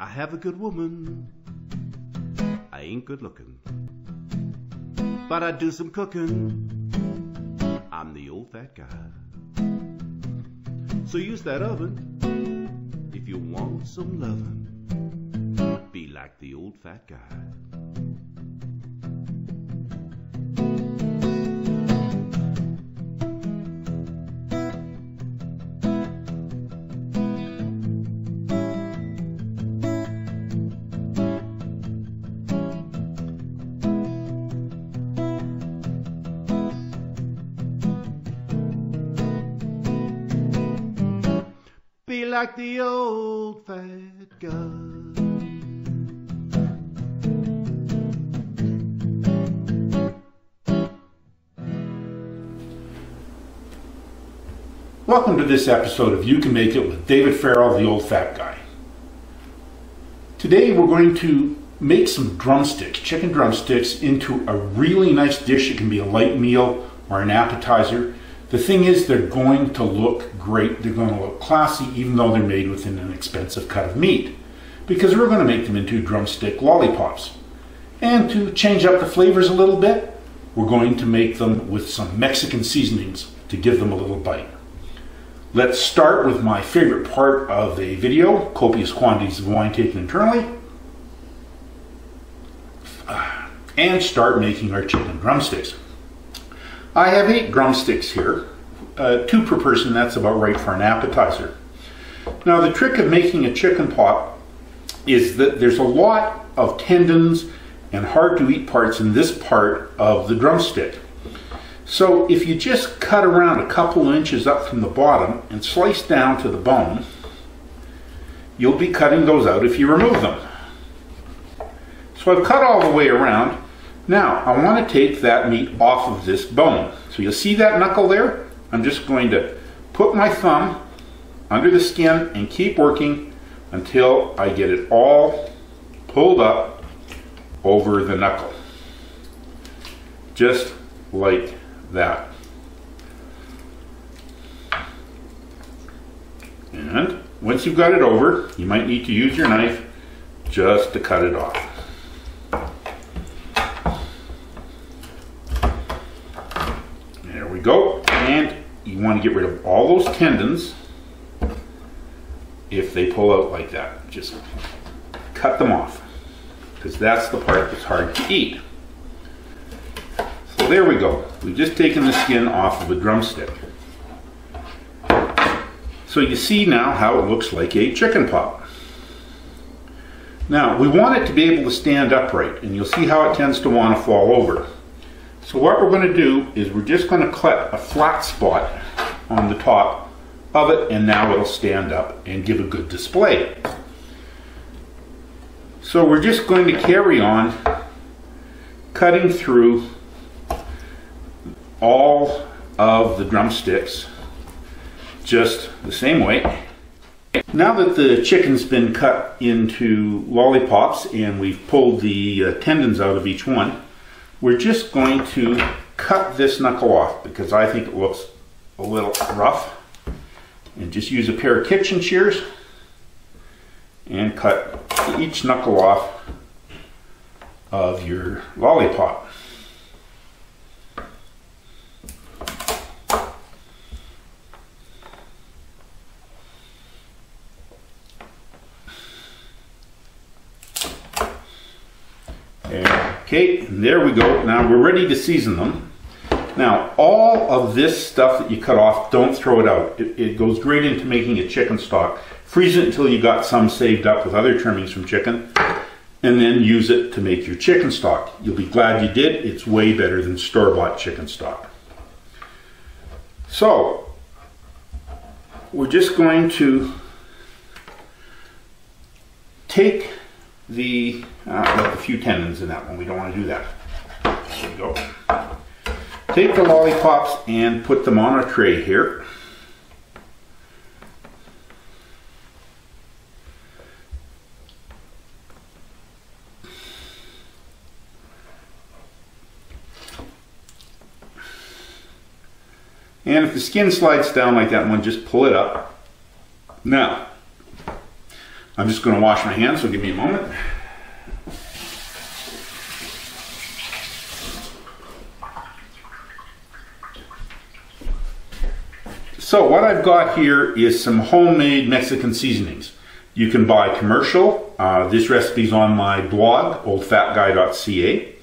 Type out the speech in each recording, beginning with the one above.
I have a good woman, I ain't good looking, but I do some cooking, I'm the old fat guy. So use that oven if you want some lovin', be like the old fat guy. Be like the old fat guy. Welcome to this episode of You Can Make It with David Farrell, the old fat guy. Today we're going to make some drumsticks, chicken drumsticks, into a really nice dish. It can be a light meal or an appetizer. The thing is, they're going to look great. They're going to look classy, even though they're made with an inexpensive cut of meat, because we're going to make them into drumstick lollipops. And to change up the flavors a little bit, we're going to make them with some Mexican seasonings to give them a little bite. Let's start with my favorite part of a video, copious quantities of wine taken internally, and start making our chicken drumsticks. I have 8 drumsticks here, 2 per person. That's about right for an appetizer. Now the trick of making a chicken pot is that there's a lot of tendons and hard to eat parts in this part of the drumstick. So if you just cut around a couple inches up from the bottom and slice down to the bone, you'll be cutting those out if you remove them. So I've cut all the way around. Now, I want to take that meat off of this bone. So you'll see that knuckle there? I'm just going to put my thumb under the skin and keep working until I get it all pulled up over the knuckle. Just like that. And once you've got it over, you might need to use your knife just to cut it off. Go, and you want to get rid of all those tendons if they pull out like that. Just cut them off, because that's the part that's hard to eat. So there we go. We've just taken the skin off of a drumstick. So you see now how it looks like a chicken pot. Now we want it to be able to stand upright, and you'll see how it tends to want to fall over. So what we're going to do is we're just going to cut a flat spot on the top of it, and now it'll stand up and give a good display. So we're just going to carry on cutting through all of the drumsticks just the same way. Now that the chicken's been cut into lollipops and we've pulled the tendons out of each one, we're just going to cut this knuckle off because I think it looks a little rough. And just use a pair of kitchen shears and cut each knuckle off of your lollipop. Okay, there we go. Now we're ready to season them. Now all of this stuff that you cut off, don't throw it out. It goes great into making a chicken stock. Freeze it until you got some saved up with other trimmings from chicken, and then use it to make your chicken stock. You'll be glad you did. It's way better than store-bought chicken stock. So we're just going to take a few tendons in that one. We don't want to do that. There we go. Take the lollipops and put them on a tray here. And if the skin slides down like that one, just pull it up. Now, I'm just going to wash my hands, so give me a moment. So what I've got here is some homemade Mexican seasonings. You can buy commercial. This recipe's on my blog, oldfatguy.ca.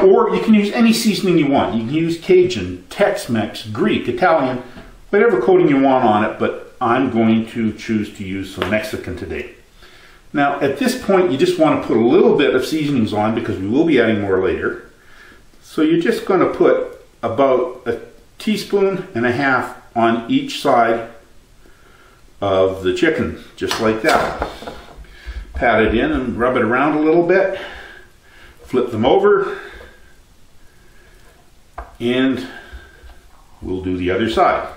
Or you can use any seasoning you want. You can use Cajun, Tex-Mex, Greek, Italian, whatever coating you want on it, but I'm going to choose to use some Mexican today. Now at this point you just want to put a little bit of seasonings on because we will be adding more later. So you're just going to put about a teaspoon and a half on each side of the chicken, just like that. Pat it in and rub it around a little bit. Flip them over, and we'll do the other side.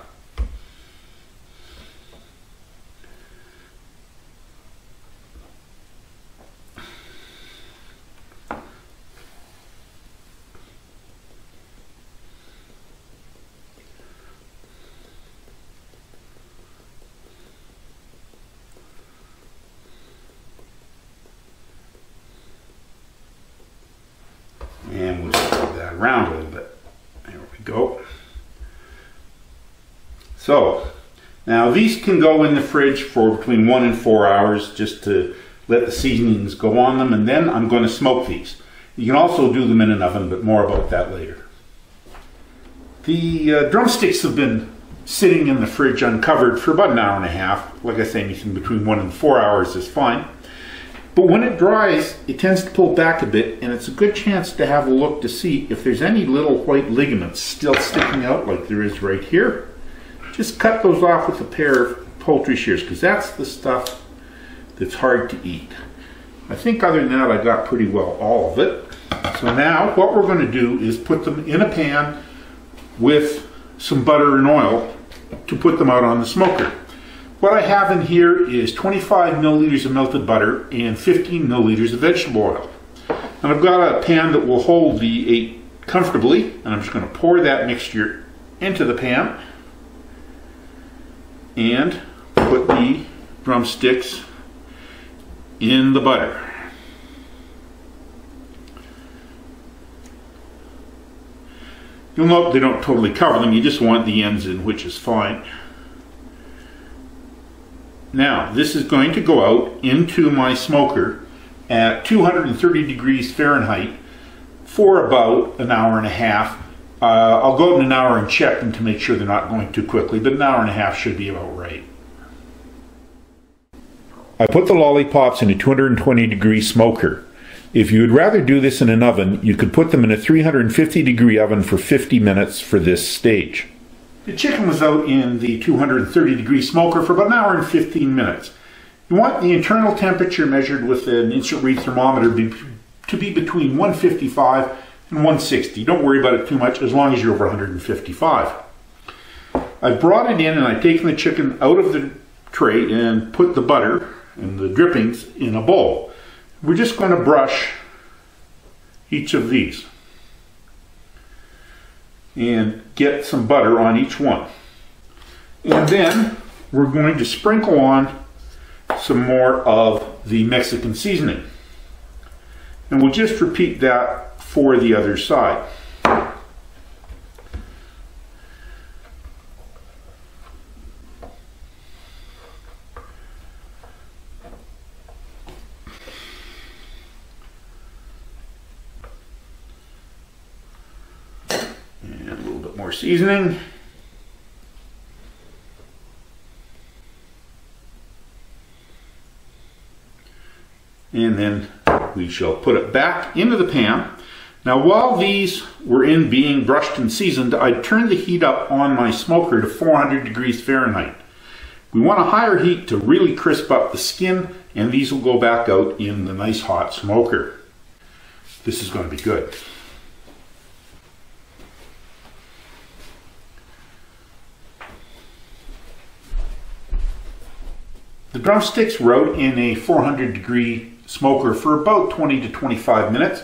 And we'll spread that around a little bit. There we go. So, now these can go in the fridge for between 1 and 4 hours just to let the seasonings go on them, and then I'm going to smoke these. You can also do them in an oven, but more about that later. The drumsticks have been sitting in the fridge uncovered for about an hour and a half. Like I say, anything between 1 and 4 hours is fine. But when it dries, it tends to pull back a bit, and it's a good chance to have a look to see if there's any little white ligaments still sticking out like there is right here. Just cut those off with a pair of poultry shears, because that's the stuff that's hard to eat. I think other than that, I got pretty well all of it. So now what we're going to do is put them in a pan with some butter and oil to put them out on the smoker. What I have in here is 25 milliliters of melted butter and 15 milliliters of vegetable oil. And I've got a pan that will hold the 8 comfortably, and I'm just going to pour that mixture into the pan and put the drumsticks in the butter. You'll note they don't totally cover them, you just want the ends in, which is fine. Now, this is going to go out into my smoker at 230 degrees Fahrenheit for about an hour and a half. I'll go out in an hour and check them to make sure they're not going too quickly, but an hour and a half should be about right. I put the lollipops in a 220 degree smoker. If you would rather do this in an oven, you could put them in a 350 degree oven for 50 minutes for this stage. The chicken was out in the 230 degree smoker for about an hour and 15 minutes. You want the internal temperature measured with an instant read thermometer to be between 155 and 160. Don't worry about it too much as long as you're over 155. I brought it in and I've taken the chicken out of the tray and put the butter and the drippings in a bowl. We're just going to brush each of these and get some butter on each one. And then we're going to sprinkle on some more of the Mexican seasoning. And we'll just repeat that for the other side. More seasoning. And then we shall put it back into the pan. Now while these were in being brushed and seasoned, I turned the heat up on my smoker to 400 degrees Fahrenheit. We want a higher heat to really crisp up the skin, and these will go back out in the nice hot smoker. This is going to be good. The drumsticks were out in a 400 degree smoker for about 20 to 25 minutes.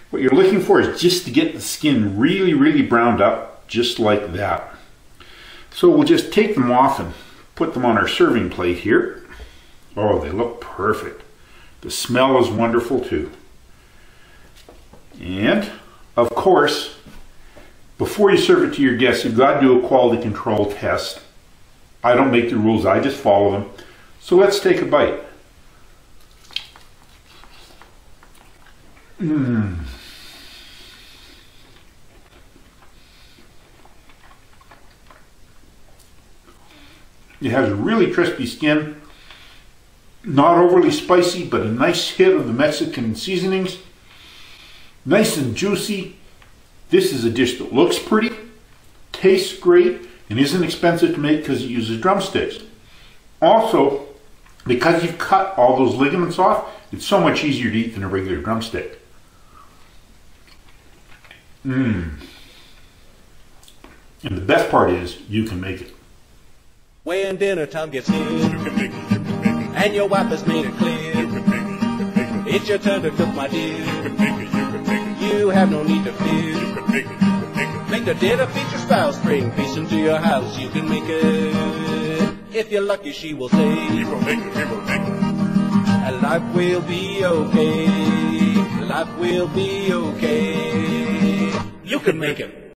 What you're looking for is just to get the skin really browned up, just like that. So we'll just take them off and put them on our serving plate here. Oh, they look perfect. The smell is wonderful too. And, of course, before you serve it to your guests, you've got to do a quality control test. I don't make the rules, I just follow them. So let's take a bite. It has a really crispy skin, not overly spicy, but a nice hit of the Mexican seasonings. Nice and juicy. This is a dish that looks pretty, tastes great, and isn't expensive to make because it uses drumsticks. Also, because you've cut all those ligaments off, it's so much easier to eat than a regular drumstick. And the best part is, you can make it. When dinner time gets near, and your wife has made it clear, it's your turn to cook, my dear. You have no need to fear. Make the dinner feed your spouse, bring peace into your house. You can make it. If you're lucky, she will say, and life will be okay. Life will be okay. You can make it.